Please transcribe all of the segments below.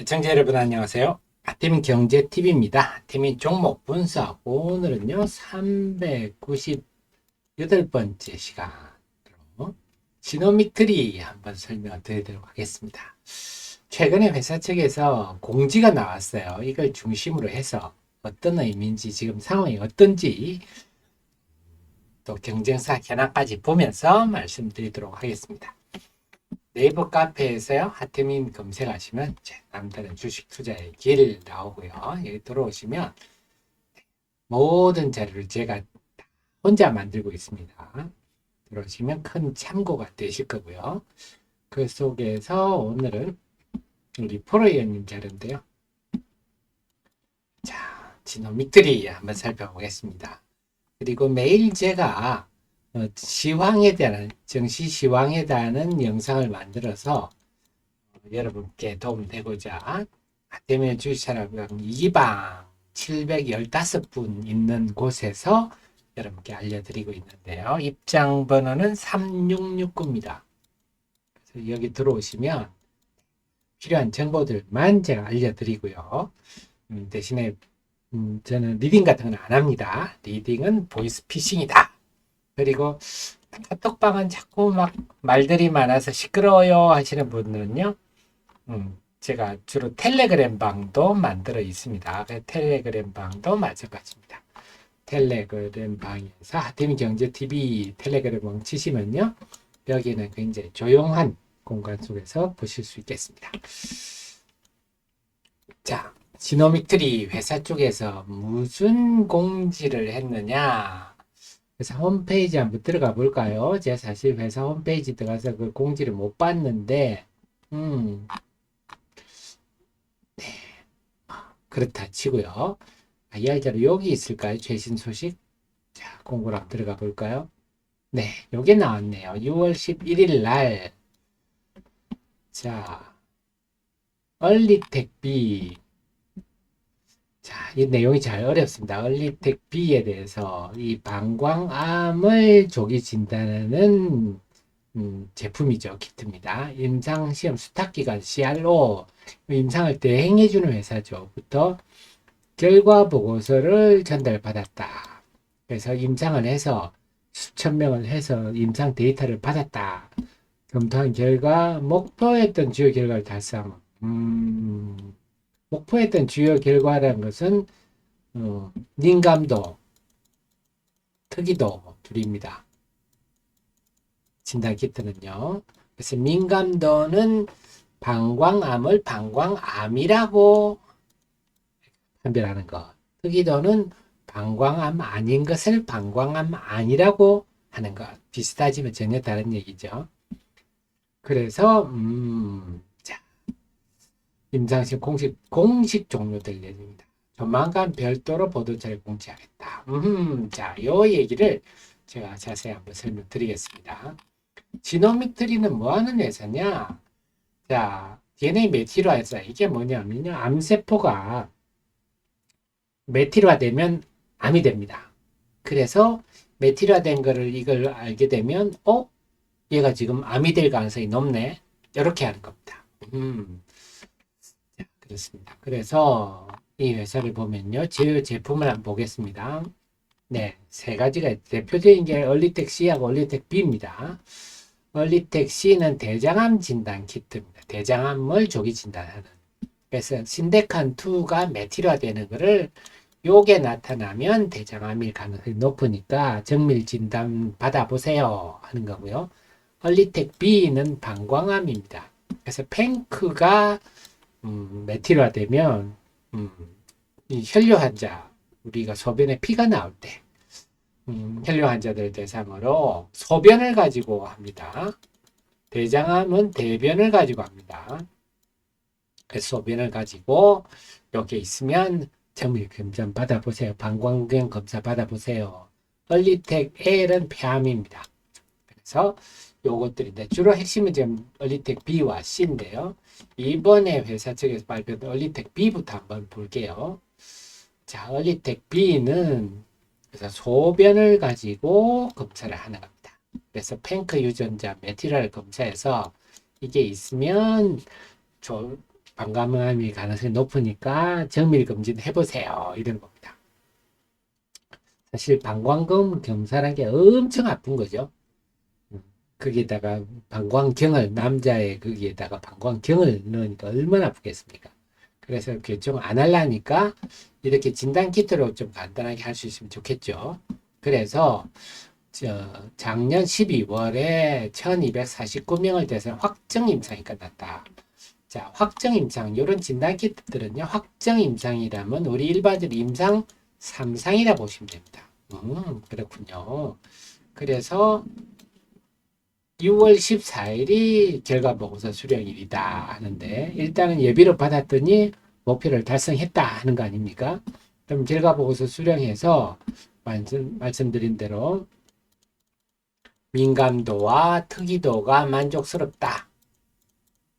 시청자 여러분 안녕하세요. 아태민 경제TV입니다. 아태민 종목 분석 오늘은요 398번째 시간으로 시노미트리 한번 설명을 드리도록 하겠습니다. 최근에 회사 측에서 공지가 나왔어요. 이걸 중심으로 해서 어떤 의미인지 지금 상황이 어떤지 또 경쟁사 현황까지 보면서 말씀드리도록 하겠습니다. 네이버 카페에서요, 하태민 검색하시면 남다른 주식 투자의 길 나오고요. 여기 들어오시면 모든 자료를 제가 혼자 만들고 있습니다. 들어오시면 큰 참고가 되실 거고요. 그 속에서 오늘은 우리 포로이언님 자료인데요. 자, 지노미트리 한번 살펴보겠습니다. 그리고 매일 제가 시황에 대한 정시 시황에 대한 영상을 만들어서 여러분께 도움되고자 아태민의 주식산업명 2방 715분 있는 곳에서 여러분께 알려드리고 있는데요. 입장 번호는 3669입니다. 그래서 여기 들어오시면 필요한 정보들만 제가 알려드리고요. 대신에 저는 리딩 같은 건 안 합니다. 리딩은 보이스피싱이다. 그리고 카톡방은 자꾸 막 말들이 많아서 시끄러워요 하시는 분들은요. 제가 주로 텔레그램 방도 만들어 있습니다. 텔레그램 방도 마찬가지입니다. 텔레그램 방에서 하태민 경제TV 텔레그램 방 치시면요. 여기는 굉장히 조용한 공간 속에서 보실 수 있겠습니다. 자, 지노믹트리 회사 쪽에서 무슨 공지를 했느냐? 회사 홈페이지 한번 들어가 볼까요? 제가 사실 회사 홈페이지 들어가서 그 공지를 못 봤는데, 그렇다 치고요. 이야기자로 여기 있을까요? 최신 소식? 자, 공고를 한번 들어가 볼까요? 네, 요게 나왔네요. 6월 11일 날. 자, 얼리텍비. 자, 이 내용이 잘 어렵습니다. 얼리텍비에 대해서 이 방광암을 조기 진단하는 제품이죠. 키트입니다. 임상시험 수탁기관 CRO, 임상을 대행해주는 회사죠.부터 결과 보고서를 전달받았다. 그래서 임상을 해서 수천 명을 해서 임상 데이터를 받았다. 검토한 결과 목표했던 주요 결과를 달성. 목표했던 주요 결과라는 것은 민감도, 크기도 둘입니다. 진단 키트는요. 그래서 민감도는 방광암을 방광암이라고 판별하는 것. 크기도는 방광암 아닌 것을 방광암 아니라고 하는 것. 비슷하지만 전혀 다른 얘기죠. 그래서 자, 임상시험 공식 종료될 예정입니다. 조만간 별도로 보도자를 공지하겠다. 자, 요 얘기를 제가 자세히 한번 설명드리겠습니다. 지노믹트리는 뭐 하는 회사냐? 자, DNA 메티로 회사. 이게 뭐냐면요. 암세포가 메틸화되면 암이 됩니다. 그래서 메틸화된 거를 이걸 알게 되면 얘가 지금 암이 될 가능성이 높네. 이렇게 하는 겁니다. 자, 그렇습니다. 그래서 이 회사를 보면요. 제 제품을 한번 보겠습니다. 네, 세 가지가 대표적인 게 얼리텍 C하고 얼리텍 B입니다. 얼리텍 C는 대장암 진단 키트입니다. 대장암을 조기 진단하는. 그래서 신데칸2가 메틸화되는 것을 요게 나타나면 대장암일 가능성이 높으니까 정밀 진단 받아보세요 하는 거고요. 얼리텍 B는 방광암입니다. 그래서 팽크가 메틸화되면 이 혈뇨 환자, 우리가 소변에 피가 나올 때 혈뇨 환자들 대상으로 소변을 가지고 합니다. 대장암은 대변을 가지고 합니다. 그래서 소변을 가지고 여기 있으면 정밀 검사 받아보세요. 방광경 검사 받아보세요. 얼리텍 L은 폐암입니다. 그래서 요것들인데 주로 핵심은 지금 얼리텍 B와 C인데요. 이번에 회사 측에서 발표된 얼리텍 B부터 한번 볼게요. 자, 얼리텍 B는 그래서 소변을 가지고 검사를 하는 겁니다. 그래서 팽크 유전자 메티랄 검사에서 이게 있으면 방광암이 가능성이 높으니까 정밀검진 해보세요. 이런 겁니다. 사실 방광검 검사라는 게 엄청 아픈 거죠. 거기에다가 방광경을, 남자의 거기에다가 방광경을 넣으니까 얼마나 아프겠습니까? 그래서 결정 안 하려니까 이렇게 진단 키트로 좀 간단하게 할 수 있으면 좋겠죠. 그래서 작년 12월에 1249명을 대해서 확정 임상이 끝났다. 자, 확정 임상, 이런 진단 키트들은요, 확정 임상이라면 우리 일반적으로 임상 3상이라 보시면 됩니다. 그렇군요. 그래서 6월 14일이 결과보고서 수령일이다 하는데, 일단은 예비로 받았더니 목표를 달성했다 하는 거 아닙니까? 그럼 결과보고서 수령해서 말씀드린 대로 민감도와 특이도가 만족스럽다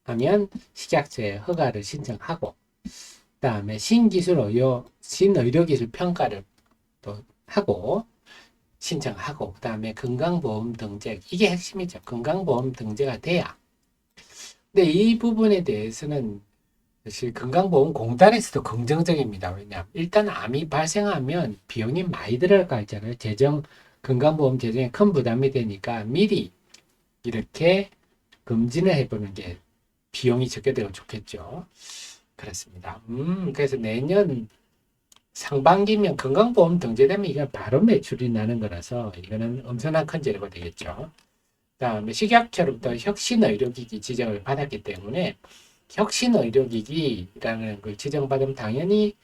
하면 식약처에 허가를 신청하고, 그 다음에 신의료기술 평가를 또 하고 신청하고, 그 다음에 건강보험 등재, 이게 핵심이죠. 건강보험 등재가 돼야. 근데 이 부분에 대해서는 사실 건강보험공단에서도 긍정적입니다. 왜냐하면 일단 암이 발생하면 비용이 많이 들어가 있잖아요. 건강보험 재정에 큰 부담이 되니까 미리 이렇게 검진을 해보는 게 비용이 적게 되고 좋겠죠. 그렇습니다. 그래서 내년 상반기면 건강보험 등재되면 이건 바로 매출이 나는 거라서 이거는 엄청난 큰 재료가 되겠죠. 그다음에 식약처로부터 혁신의료기기 지정을 받았기 때문에 혁신의료기기라는 걸 지정받으면 당연히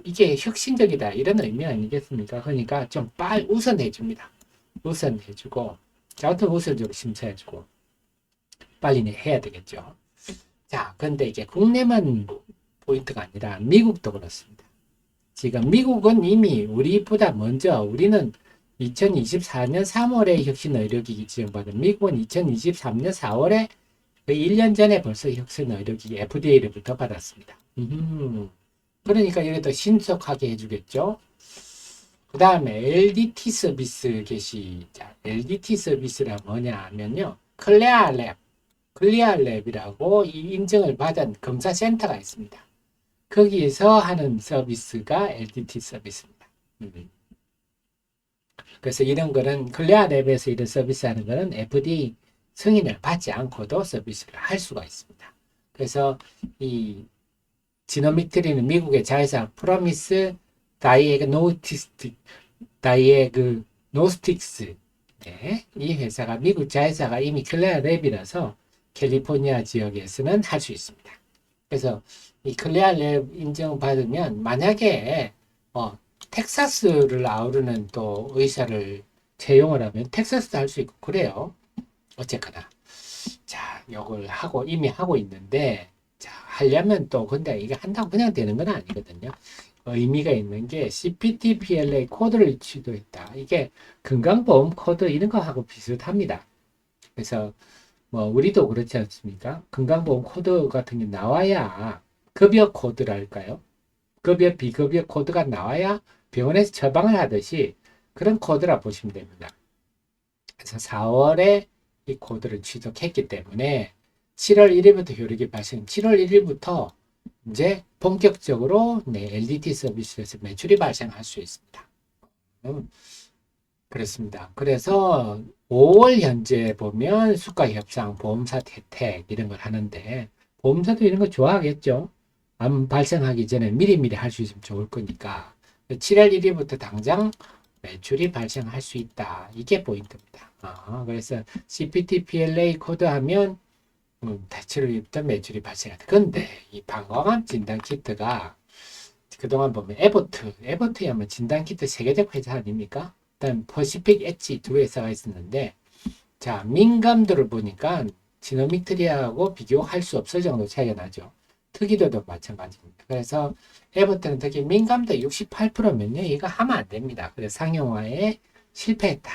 이게 혁신적이다 이런 의미 아니겠습니까? 그러니까 좀 빨리 우선해줍니다. 우선해주고 자우토 우선적으로 심사해주고 빨리 해야 되겠죠. 자, 근데 이게 국내만 포인트가 아니라 미국도 그렇습니다. 지금 미국은 이미 우리보다 먼저, 우리는 2024년 3월에 혁신의료기기 지정받은, 미국은 2023년 4월에 그 1년 전에 벌써 혁신의료기기 FDA로부터 받았습니다. 그러니까 이래도 신속하게 해주겠죠. 그 다음에 LDT 서비스 게시자. LDT 서비스가 뭐냐 하면요, 클리아랩이라고 이 인증을 받은 검사센터가 있습니다. 거기에서 하는 서비스가 LDT 서비스입니다. 그래서 이런 거는 클리아랩에서 이런 서비스 하는 거는 FDA 승인을 받지 않고도 서비스를 할 수가 있습니다. 그래서 이 지노믹트리는 미국의 자회사 프로미스 다이에그노스틱스, 네, 이 회사가 미국 자회사가 이미 클리아랩이라서 캘리포니아 지역에서는 할 수 있습니다. 그래서 이 클리아랩 인정받으면 만약에 텍사스를 아우르는 또 의사를 채용을 하면 텍사스도 할 수 있고 그래요. 어쨌거나 자, 요걸 이미 하고 있는데, 자, 하려면 또 근데 이게 한다고 그냥 되는 건 아니거든요. 의미가 있는 게 CPT PLA 코드를 취도했다. 이게 건강보험 코드 이런 거하고 비슷합니다. 그래서 뭐 우리도 그렇지 않습니까? 건강보험 코드 같은 게 나와야 급여 코드랄까요? 급여 비급여 코드가 나와야 병원에서 처방을 하듯이 그런 코드라 보시면 됩니다. 그래서 4월에 이 코드를 취득했기 때문에 7월 1일부터 효력이 발생, 7월 1일부터 이제 본격적으로 LDT 서비스에서 매출이 발생할 수 있습니다. 그렇습니다. 그래서 5월 현재 보면 수가 협상, 보험사 혜택 이런 걸 하는데, 보험사도 이런 거 좋아하겠죠. 암 발생하기 전에 미리미리 할 수 있으면 좋을 거니까 7월 1일부터 당장 매출이 발생할 수 있다. 이게 포인트입니다. 그래서 CPT PLA 코드 하면 대체로부터 매출이 발생한다. 근데 이 방광암 진단 키트가 그동안 보면 에버트야뭐 진단 키트 세계적 회사 아닙니까? 일단 퍼시픽 엣지 두 회사가 있었는데, 자, 민감도를 보니까 지노믹트리하고 비교할 수 없을 정도 차이가 나죠. 특이도도 마찬가지입니다. 그래서 에버트는 특히 민감도 68%면요, 이거 하면 안 됩니다. 그래서 상용화에 실패했다.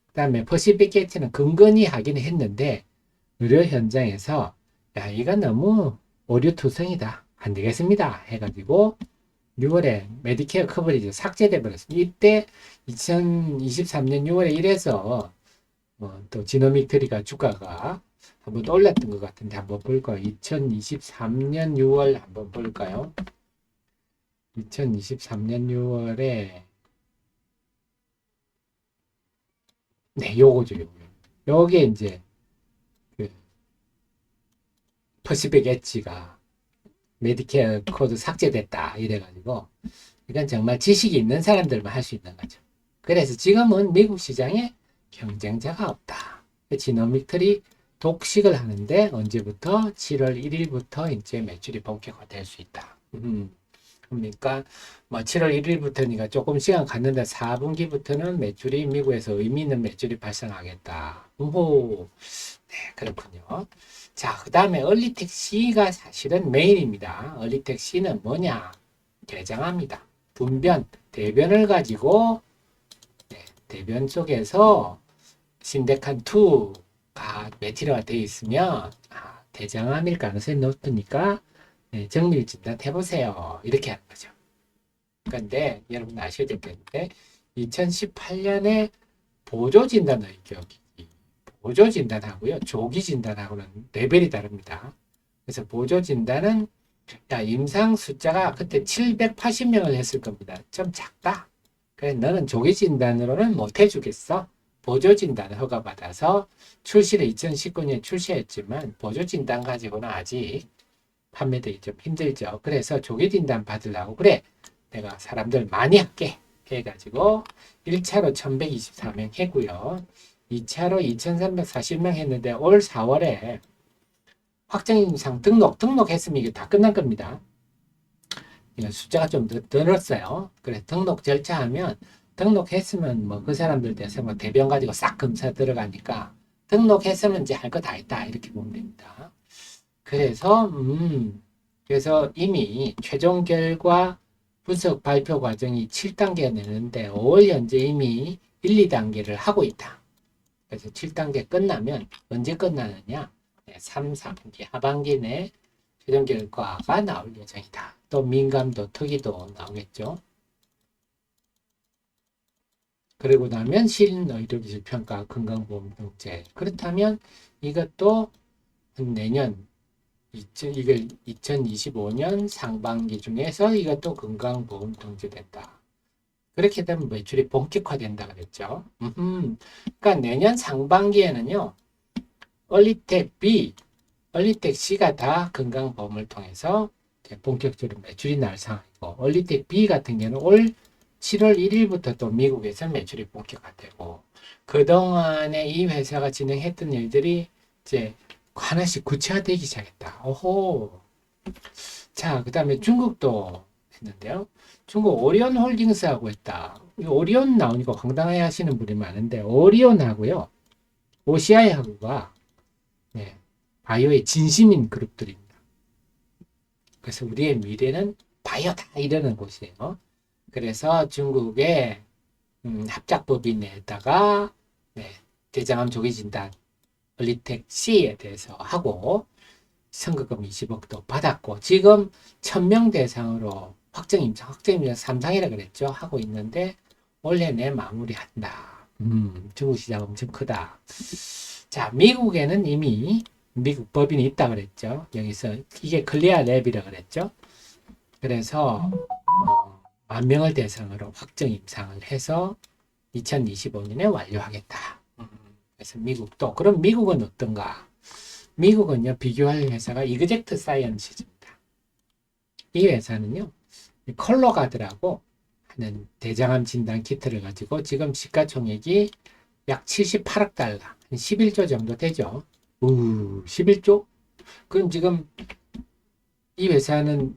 그 다음에 퍼시픽 엣지는 근근히 하긴 했는데 의료 현장에서 야, 이건 너무 오류투성이다, 안 되겠습니다 해가지고 6월에 메디케어 커버리지 삭제돼 버렸습니다. 이때 2023년 6월에 이래서 또 지노믹트리가 주가가 한번 올랐던 것 같은데 한번 볼까요? 2023년 6월 한번 볼까요? 2023년 6월에 네, 요거죠, 요거. 요게 이제 그 퍼시픽 엣지가 메디케어 코드 삭제됐다 이래가지고 이건 정말 지식이 있는 사람들만 할 수 있는 거죠. 그래서 지금은 미국 시장에 경쟁자가 없다. 지노믹 트리 독식을 하는데 언제부터? 7월 1일부터 이제 매출이 본격화될 수 있다. 그러니까 뭐 7월 1일부터니까 조금 시간 갔는데 4분기부터는 매출이 미국에서 의미 있는 매출이 발생하겠다. 오, 네, 그렇군요. 자, 그 다음에 얼리텍 C가 사실은 메인입니다. 얼리텍 C는 뭐냐? 개장합니다. 분변, 대변을 가지고 네, 대변 속에서 신데칸2가 메티르가 되어 있으면 대장암일 가능성이 높으니까 네, 정밀 진단 해보세요. 이렇게 하는 거죠. 그런데 여러분 아셔야 될 게 있는데 2018년에 보조 진단의 기억이 보조 진단하고요. 조기 진단하고는 레벨이 다릅니다. 그래서 보조 진단은 임상 숫자가 그때 780명을 했을 겁니다. 좀 작다. 그래 너는 조기 진단으로는 못 해주겠어. 보조 진단 허가받아서 출시를 2019년에 출시했지만 보조 진단 가지고는 아직 판매되기 좀 힘들죠. 그래서 조기 진단 받으려고 그래 내가 사람들 많이 할게 해가지고 1차로 1124명 했고요. 2차로 2340명 했는데 올 4월에 확정 임상 등록했으면 이게 다 끝난 겁니다. 숫자가 좀 늘었어요. 그래서 등록 절차하면 등록했으면 뭐 그 사람들 대해서 뭐 대변 가지고 싹 검사 들어가니까 등록했으면 이제 할 거 다 했다 이렇게 보면 됩니다. 그래서 이미 최종 결과 분석 발표 과정이 7단계 내는데 5월 현재 이미 1, 2단계를 하고 있다. 그래서 7단계 끝나면 언제 끝나느냐? 3, 4분기 하반기 내 최종 결과가 나올 예정이다. 또 민감도, 특이도 나오겠죠. 그리고 나면 실의료기술 평가, 건강보험 등재. 그렇다면 이것도 내년 이걸 2025년 상반기 중에서 이것도 건강보험 등재된다. 그렇게 되면 매출이 본격화된다 그랬죠. 그러니까 내년 상반기에는요. 얼리텍 B, 얼리텍 C가 다 건강보험을 통해서 본격적으로 매출이 날 상황이고 얼리텍 B 같은 경우는 올 7월 1일부터 또 미국에서 매출이 본격화되고 그동안에 이 회사가 진행했던 일들이 이제 하나씩 구체화되기 시작했다. 오호. 자, 그 다음에 중국도 했는데요. 중국 오리온 홀딩스하고 했다. 이 오리온 나오니까 황당해 하시는 분이 많은데 오리온하고요. OCI하고가 네, 바이오의 진심인 그룹들입니다. 그래서 우리의 미래는 바이오다 이러는 곳이에요. 그래서 중국의 합작법인에다가 네, 대장암 조기 진단 얼리텍 C에 대해서 하고 선급금 20억도 받았고 지금 1000명 대상으로 확정 임상 3상이라 그랬죠. 하고 있는데 올해 내 마무리한다. 중국 시장 엄청 크다. 자, 미국에는 이미 미국 법인이 있다 그랬죠. 여기서 이게 클리아 랩이라 그랬죠. 그래서 10,000명을 대상으로 확정 임상을 해서 2025년에 완료하겠다. 그래서 미국도 그럼 미국은 어떤가? 미국은요 비교할 회사가 이그젝트 사이언시즈입니다. 이 회사는요 컬러가드라고 하는 대장암 진단 키트를 가지고 지금 시가총액이 약 78억 달러, 한 11조 정도 되죠. 11조? 그럼 지금 이 회사는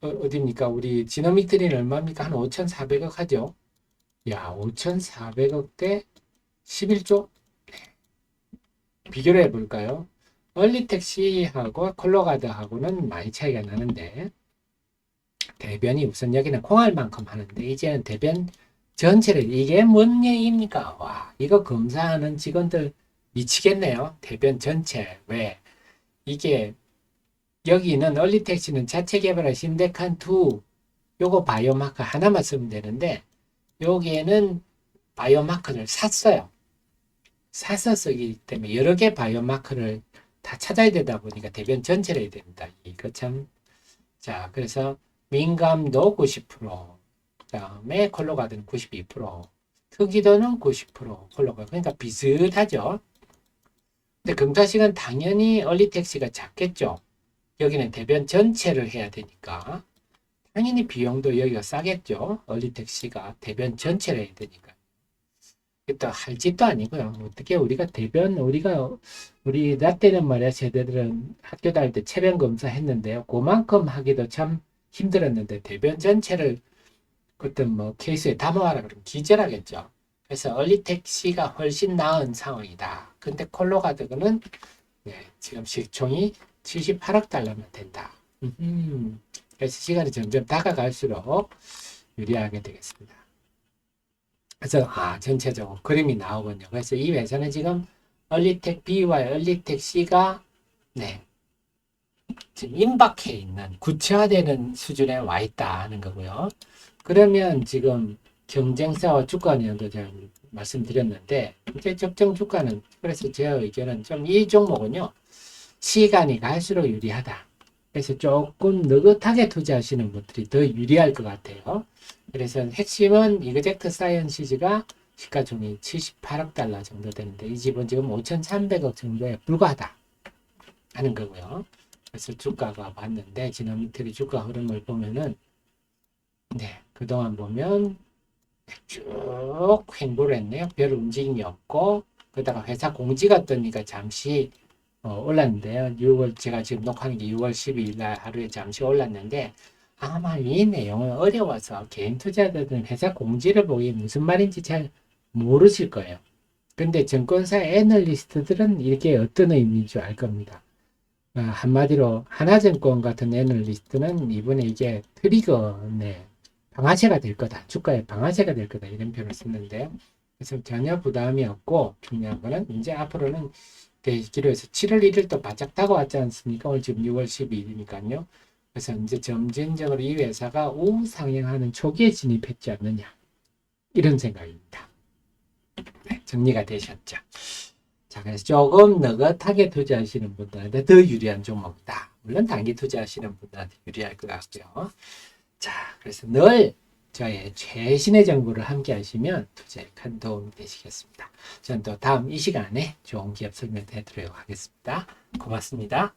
어디입니까? 우리 지노믹 트리는 얼마입니까? 한 5,400억 하죠. 야, 5,400억 대 11조? 비교를 해볼까요? 얼리텍시하고 컬러가드하고는 많이 차이가 나는데 대변이 우선 여기는 콩알만큼 하는데 이제는 대변 전체를 이게 뭔 얘기입니까? 와, 이거 검사하는 직원들 미치겠네요. 대변 전체. 왜? 이게 여기는 얼리텍시는 자체 개발한 신데칸2 요거 바이오마커 하나만 쓰면 되는데 여기에는 바이오마커를 샀어요. 사서 쓰기 때문에 여러 개 바이오마커를 다 찾아야 되다 보니까 대변 전체를 해야 됩니다. 이거 참. 자, 그래서 민감도 90%, 그다음에 콜로가드는 92%, 특이도는 90%, 콜로가 그러니까 비슷하죠. 근데 금사식은 당연히 얼리택시가 작겠죠. 여기는 대변 전체를 해야 되니까 당연히 비용도 여기가 싸겠죠. 얼리택시가 대변 전체를 해야 되니까. 또 할 짓도 아니고요. 어떻게 우리가 대변 우리 나 때는 말이야 세대들은 학교 다닐 때 체변 검사 했는데요. 그만큼 하기도 참 힘들었는데 대변 전체를 어떤 뭐 케이스에 담아와라 그러면 기절하겠죠. 그래서 얼리택시가 훨씬 나은 상황이다. 근데 콜로가드는 네, 지금 시총이 78억 달러면 된다. 그래서 시간이 점점 다가갈수록 유리하게 되겠습니다. 그래서 전체적으로 그림이 나오군요. 그래서 이 회사는 지금 얼리텍 B와 얼리텍 C가 네, 지금 임박해 있는 구체화되는 수준에 와 있다 하는 거고요. 그러면 지금 경쟁사와 주가는도 제가 말씀드렸는데 이제 적정 주가는 그래서 제 의견은 좀 이 종목은요 시간이 갈수록 유리하다. 그래서 조금 느긋하게 투자하시는 분들이 더 유리할 것 같아요. 그래서 핵심은 이그젝트 사이언시즈가 시가총액이 78억 달러 정도 되는데 이 집은 지금 5,300억 정도에 불과하다 하는 거고요. 그래서 주가가 봤는데 지난 이틀의 주가 흐름을 보면은 네 그동안 보면 쭉 횡보를 했네요. 별 움직임이 없고 그러다가 회사 공지가 뜨니까 잠시 올랐는데요. 6월 제가 지금 녹화하는 게 6월 12일 날 하루에 잠시 올랐는데 아마 이 내용은 어려워서 개인 투자자들은 회사 공지를 보기 무슨 말인지 잘 모르실 거예요. 근데 증권사 애널리스트들은 이게 어떤 의미인 줄 알 겁니다. 한마디로 하나증권 같은 애널리스트는 이번에 이게 트리거 방아쇠가 될 거다. 주가의 방아쇠가 될 거다. 이런 표현을 썼는데요. 그래서 전혀 부담이 없고 중요한 거는 이제 앞으로는 기로에서 7월 1일도 바짝 다가왔지 않습니까? 오늘 지금 6월 12일이니까요. 그래서 이제 점진적으로 이 회사가 우상향하는 초기에 진입했지 않느냐. 이런 생각입니다. 네, 정리가 되셨죠? 자, 그래서 조금 느긋하게 투자하시는 분들한테 더 유리한 종목이다. 물론 단기 투자하시는 분들한테 유리할 것 같고요. 자, 그래서 늘 저의 최신의 정보를 함께 하시면 투자에 큰 도움이 되시겠습니다. 저는 또 다음 이 시간에 좋은 기업 설명해 드리도록 하겠습니다. 고맙습니다.